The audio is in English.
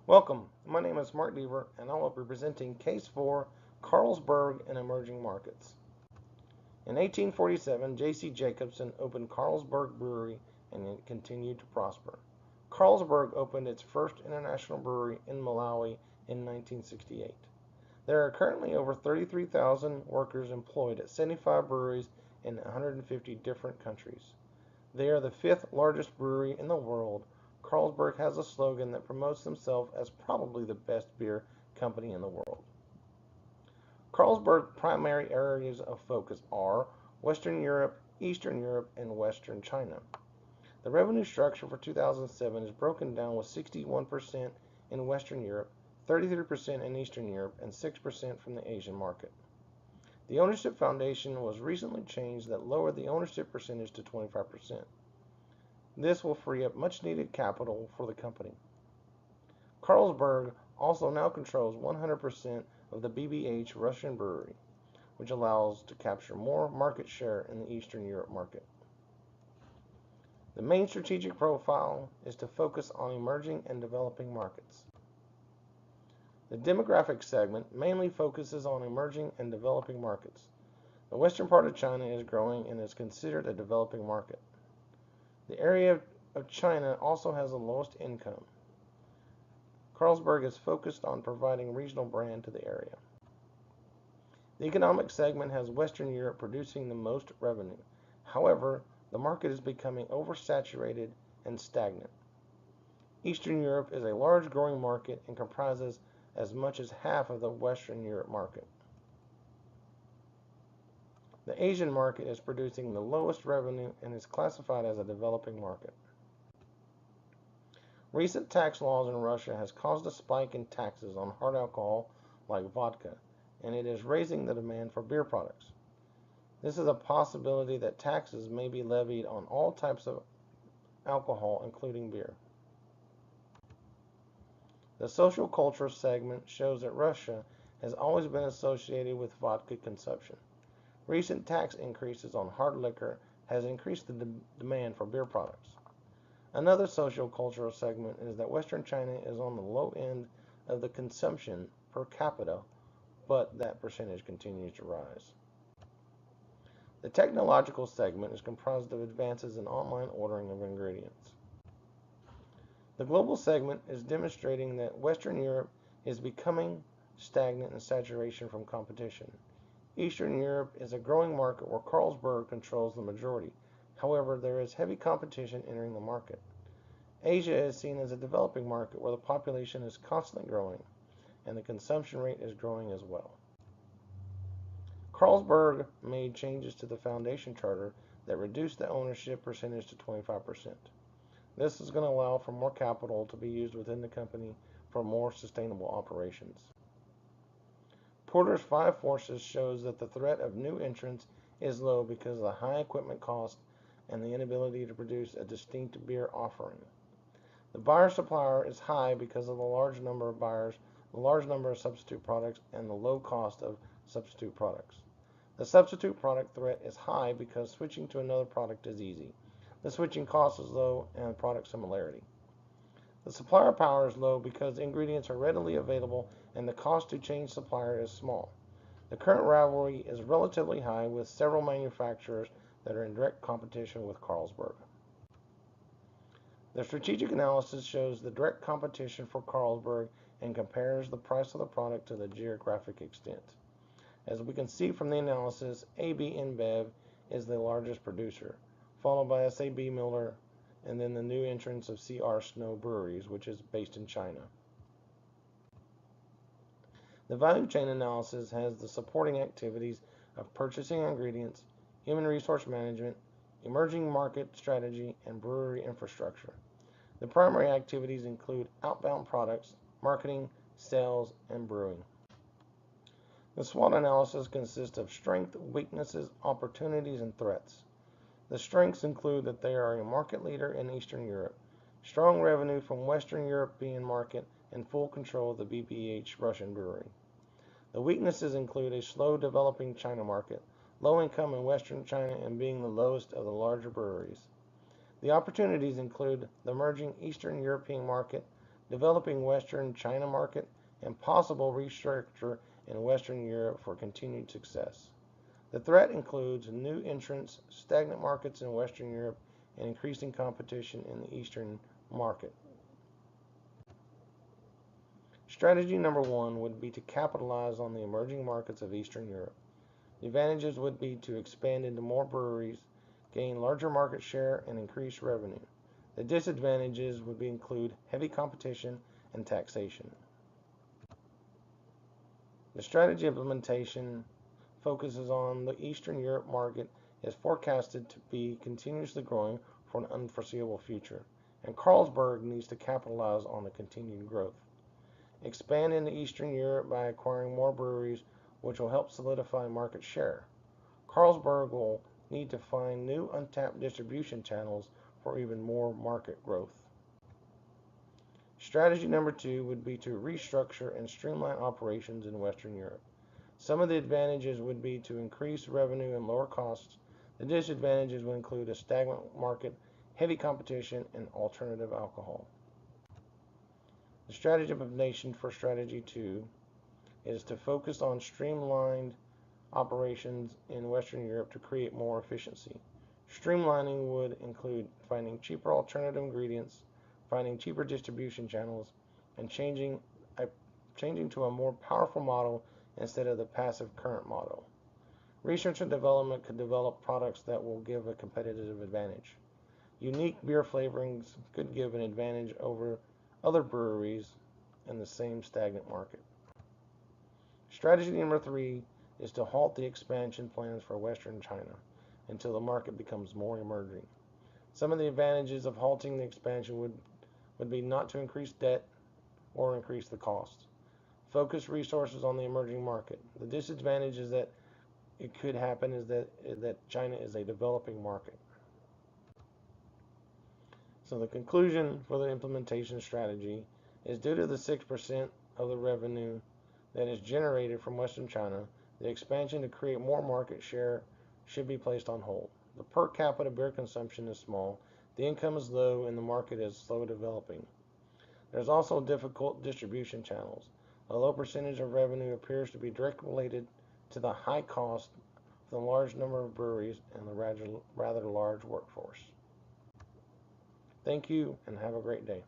Welcome, my name is Mark Deaver and I will be presenting Case 4, Carlsberg and Emerging Markets. In 1847, J.C. Jacobson opened Carlsberg Brewery and it continued to prosper. Carlsberg opened its first international brewery in Malawi in 1968. There are currently over 33,000 workers employed at 75 breweries in 150 different countries. They are the fifth largest brewery in the world. Carlsberg has a slogan that promotes themselves as probably the best beer company in the world. Carlsberg's primary areas of focus are Western Europe, Eastern Europe, and Western China. The revenue structure for 2007 is broken down with 61% in Western Europe, 33% in Eastern Europe, and 6% from the Asian market. The ownership foundation was recently changed that lowered the ownership percentage to 25%. This will free up much needed capital for the company. Carlsberg also now controls 100% of the BBH Russian brewery, which allows to capture more market share in the Eastern Europe market. The main strategic profile is to focus on emerging and developing markets. The demographic segment mainly focuses on emerging and developing markets. The western part of China is growing and is considered a developing market. The area of China also has the lowest income. Carlsberg is focused on providing regional brand to the area. The economic segment has Western Europe producing the most revenue. However, the market is becoming oversaturated and stagnant. Eastern Europe is a large growing market and comprises as much as half of the Western Europe market. The Asian market is producing the lowest revenue and is classified as a developing market. Recent tax laws in Russia has caused a spike in taxes on hard alcohol like vodka, and it is raising the demand for beer products. This is a possibility that taxes may be levied on all types of alcohol, including beer. The social culture segment shows that Russia has always been associated with vodka consumption. Recent tax increases on hard liquor has increased the demand for beer products. Another social cultural segment is that Western China is on the low end of the consumption per capita, but that percentage continues to rise. The technological segment is comprised of advances in online ordering of ingredients. The global segment is demonstrating that Western Europe is becoming stagnant and saturation from competition. Eastern Europe is a growing market where Carlsberg controls the majority. However, there is heavy competition entering the market. Asia is seen as a developing market where the population is constantly growing and the consumption rate is growing as well. Carlsberg made changes to the foundation charter that reduced the ownership percentage to 25%. This is going to allow for more capital to be used within the company for more sustainable operations. Porter's Five Forces shows that the threat of new entrants is low because of the high equipment cost and the inability to produce a distinct beer offering. The buyer supplier is high because of the large number of buyers, the large number of substitute products, and the low cost of substitute products. The substitute product threat is high because switching to another product is easy. The switching cost is low and product similarity. The supplier power is low because ingredients are readily available and the cost to change supplier is small. The current rivalry is relatively high with several manufacturers that are in direct competition with Carlsberg. The strategic analysis shows the direct competition for Carlsberg and compares the price of the product to the geographic extent. As we can see from the analysis, AB InBev is the largest producer, followed by SAB Miller, and then the new entrance of CR Snow Breweries, which is based in China. The value chain analysis has the supporting activities of purchasing ingredients, human resource management, emerging market strategy, and brewery infrastructure. The primary activities include outbound products, marketing, sales, and brewing. The SWOT analysis consists of strengths, weaknesses, opportunities, and threats. The strengths include that they are a market leader in Eastern Europe, strong revenue from Western European market, and full control of the BBH Russian brewery. The weaknesses include a slow developing China market, low income in Western China, and being the lowest of the larger breweries. The opportunities include the emerging Eastern European market, developing Western China market, and possible restructure in Western Europe for continued success. The threat includes new entrants, stagnant markets in Western Europe, and increasing competition in the Eastern market. Strategy number one would be to capitalize on the emerging markets of Eastern Europe. The advantages would be to expand into more breweries, gain larger market share, and increase revenue. The disadvantages would include heavy competition and taxation. The strategy implementation focuses on the Eastern Europe market is forecasted to be continuously growing for an unforeseeable future, and Carlsberg needs to capitalize on the continued growth. Expand into Eastern Europe by acquiring more breweries, which will help solidify market share. Carlsberg will need to find new untapped distribution channels for even more market growth. Strategy number two would be to restructure and streamline operations in Western Europe. Some of the advantages would be to increase revenue and lower costs. The disadvantages would include a stagnant market, heavy competition, and alternative alcohol. The strategy implementation for strategy two is to focus on streamlined operations in Western Europe to create more efficiency. Streamlining would include finding cheaper alternative ingredients, finding cheaper distribution channels, and changing to a more powerful model instead of the passive current model. Research and development could develop products that will give a competitive advantage. Unique beer flavorings could give an advantage over other breweries in the same stagnant market. Strategy number three is to halt the expansion plans for Western China until the market becomes more emerging. Some of the advantages of halting the expansion would be not to increase debt or increase the cost. Focus resources on the emerging market. The disadvantage is that it could happen is that China is a developing market. So the conclusion for the implementation strategy is due to the 6% of the revenue that is generated from Western China, the expansion to create more market share should be placed on hold. The per capita beer consumption is small, the income is low, and the market is slow developing. There's also difficult distribution channels. A low percentage of revenue appears to be directly related to the high cost of the large number of breweries and the rather large workforce. Thank you and have a great day.